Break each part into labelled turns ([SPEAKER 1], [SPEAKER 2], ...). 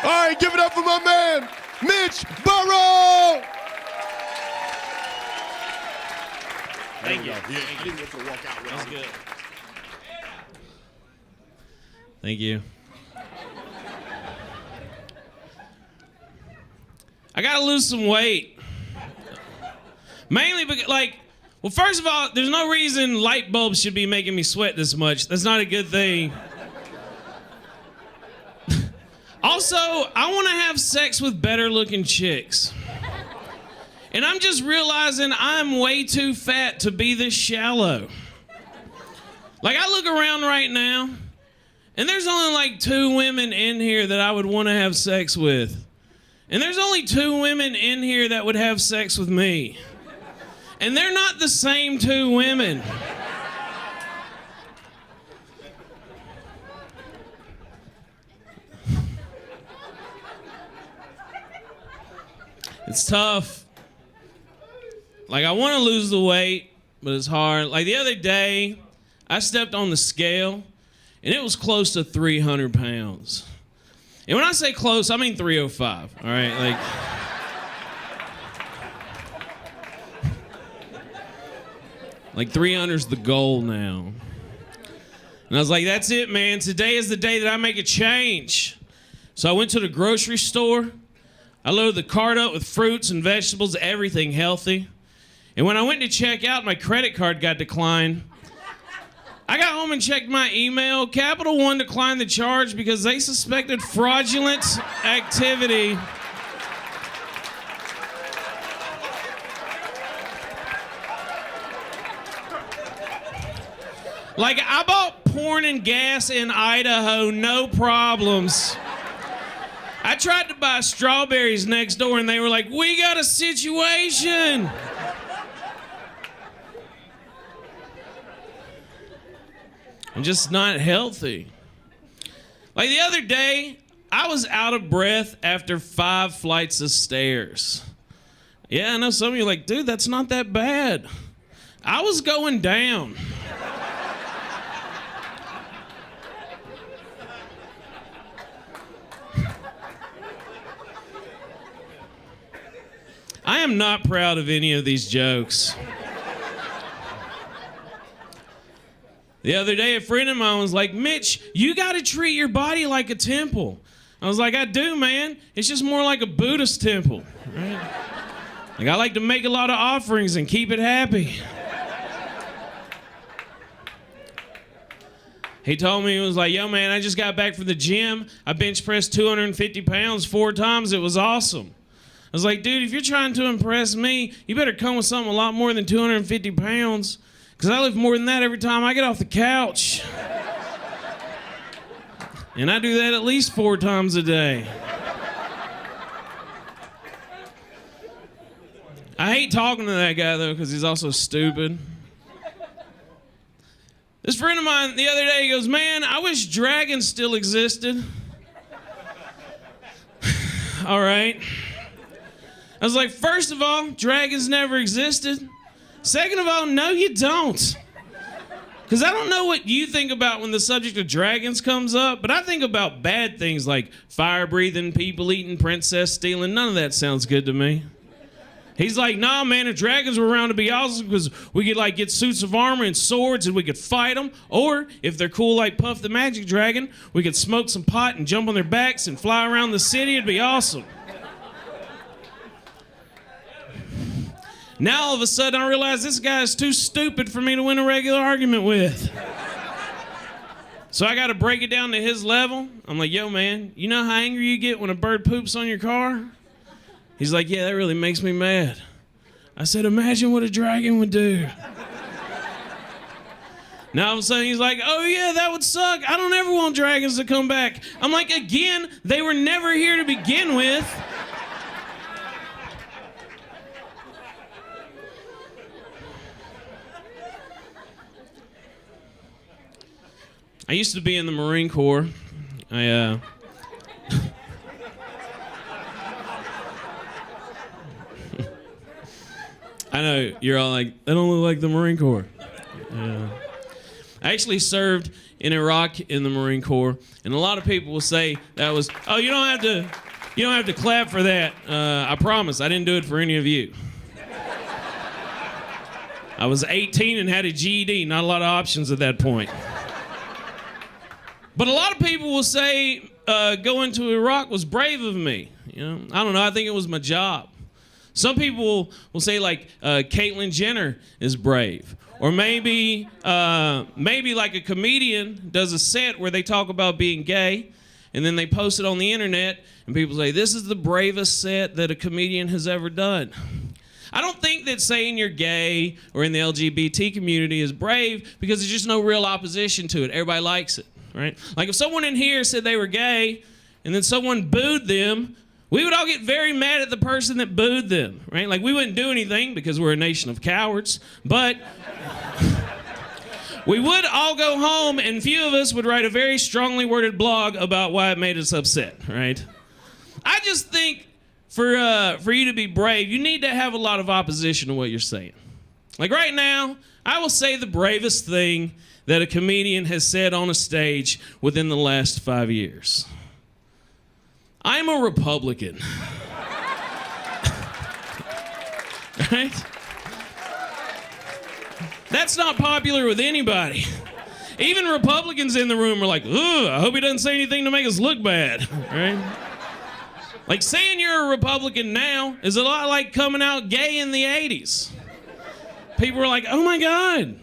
[SPEAKER 1] All right, give it up for my man, Mitch Burrow.
[SPEAKER 2] Thank you.
[SPEAKER 3] That's good.
[SPEAKER 2] Thank you. I gotta lose some weight. Mainly because, well, first of all, there's no reason light bulbs should be making me sweat this much. That's not a good thing. Also, I want to have sex with better looking chicks. And I'm just realizing I'm way too fat to be this shallow. I look around right now, and there's only 2 women in here that I would want to have sex with. And there's only 2 women in here that would have sex with me. And they're not the same 2 women. It's tough. I want to lose the weight, but it's hard. The other day, I stepped on the scale, and it was close to 300 pounds. And when I say close, I mean 305, all right? 300's the goal now. And I was like, that's it, man. Today is the day that I make a change. So I went to the grocery store. I loaded the cart up with fruits and vegetables, everything healthy. And when I went to check out, my credit card got declined. I got home and checked my email. Capital One declined the charge because they suspected fraudulent activity. I bought porn and gas in Idaho, no problems. I tried to buy strawberries next door, and they were like, we got a situation. I'm just not healthy. The other day, I was out of breath after 5 flights of stairs. Yeah, I know some of you are like, dude, that's not that bad. I was going down. I am not proud of any of these jokes. The other day, a friend of mine was like, Mitch, you got to treat your body like a temple. I was like, I do, man. It's just more like a Buddhist temple. Right? I like to make a lot of offerings and keep it happy. He told me, he was like, yo, man, I just got back from the gym. I bench pressed 250 pounds 4 times. It was awesome. I was like, dude, if you're trying to impress me, you better come with something a lot more than 250 pounds. Because I lift more than that every time I get off the couch. And I do that at least 4 times a day. I hate talking to that guy, though, because he's also stupid. This friend of mine the other day, he goes, man, I wish dragons still existed. All right. I was like, first of all, dragons never existed. Second of all, no, you don't. Because I don't know what you think about when the subject of dragons comes up, but I think about bad things like fire-breathing, people-eating, princess-stealing. None of that sounds good to me. He's like, nah, man, if dragons were around, it'd be awesome because we could, get suits of armor and swords and we could fight them. Or, if they're cool like Puff the Magic Dragon, we could smoke some pot and jump on their backs and fly around the city. It'd be awesome. Now, all of a sudden, I realize this guy is too stupid for me to win a regular argument with. So I got to break it down to his level. I'm like, yo, man, you know how angry you get when a bird poops on your car? He's like, yeah, that really makes me mad. I said, imagine what a dragon would do. Now all of a sudden he's like, oh yeah, that would suck. I don't ever want dragons to come back. I'm like, again, they were never here to begin with. I used to be in the Marine Corps. I know, you're all like, they don't look like the Marine Corps. Yeah. I actually served in Iraq in the Marine Corps, and a lot of people will say that was, oh, you don't have to clap for that. I promise, I didn't do it for any of you. I was 18 and had a GED, not a lot of options at that point. But a lot of people will say going to Iraq was brave of me. You know, I don't know, I think it was my job. Some people will say like Caitlyn Jenner is brave. Or maybe like a comedian does a set where they talk about being gay, and then they post it on the internet, and people say, this is the bravest set that a comedian has ever done. I don't think that saying you're gay or in the LGBT community is brave because there's just no real opposition to it. Everybody likes it, right? Like if someone in here said they were gay and then someone booed them, we would all get very mad at the person that booed them, right? Like we wouldn't do anything because we're a nation of cowards, but we would all go home and few of us would write a very strongly worded blog about why it made us upset, right? I just think for you to be brave, you need to have a lot of opposition to what you're saying. Like right now, I will say the bravest thing that a comedian has said on a stage within the last 5 years. I'm a Republican. Right? That's not popular with anybody. Even Republicans in the room are like, ugh, I hope he doesn't say anything to make us look bad, right? Like saying you're a Republican now is a lot like coming out gay in the 80s. People were like, oh my God,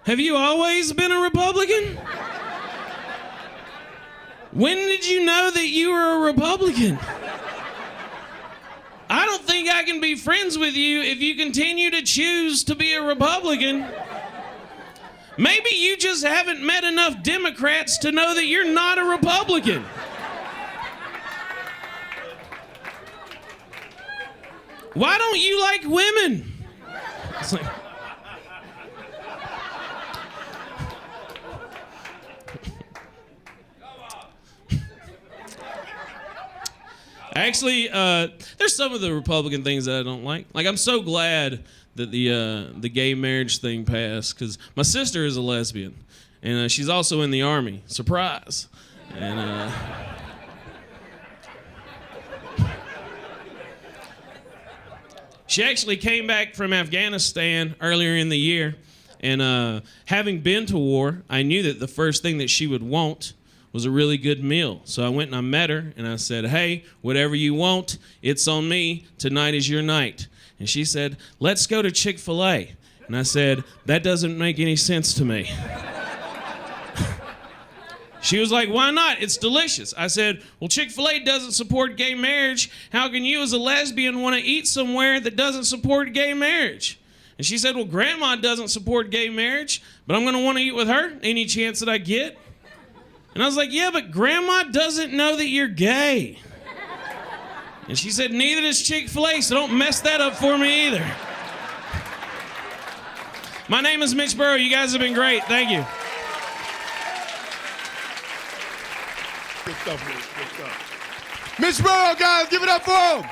[SPEAKER 2] have you always been a Republican? When did you know that you were a Republican? I don't think I can be friends with you if you continue to choose to be a Republican. Maybe you just haven't met enough Democrats to know that you're not a Republican. Why don't you like women? It's like, actually, there's some of the Republican things that I don't like. Like, I'm so glad that the gay marriage thing passed, because my sister is a lesbian, and she's also in the Army. Surprise. And she actually came back from Afghanistan earlier in the year, and having been to war, I knew that the first thing that she would want was a really good meal. So I went and I met her, and I said, hey, whatever you want, it's on me. Tonight is your night. And she said, let's go to Chick-fil-A. And I said, that doesn't make any sense to me. She was like, why not? It's delicious. I said, well, Chick-fil-A doesn't support gay marriage. How can you as a lesbian want to eat somewhere that doesn't support gay marriage? And she said, well, Grandma doesn't support gay marriage, but I'm going to want to eat with her any chance that I get. And I was like, yeah, but Grandma doesn't know that you're gay. And she said, neither does Chick-fil-A, so don't mess that up for me either. My name is Mitch Burrow. You guys have been great. Thank you.
[SPEAKER 1] Good stuff, Mitch. Good stuff. Mitch Burrow, guys, give it up for him.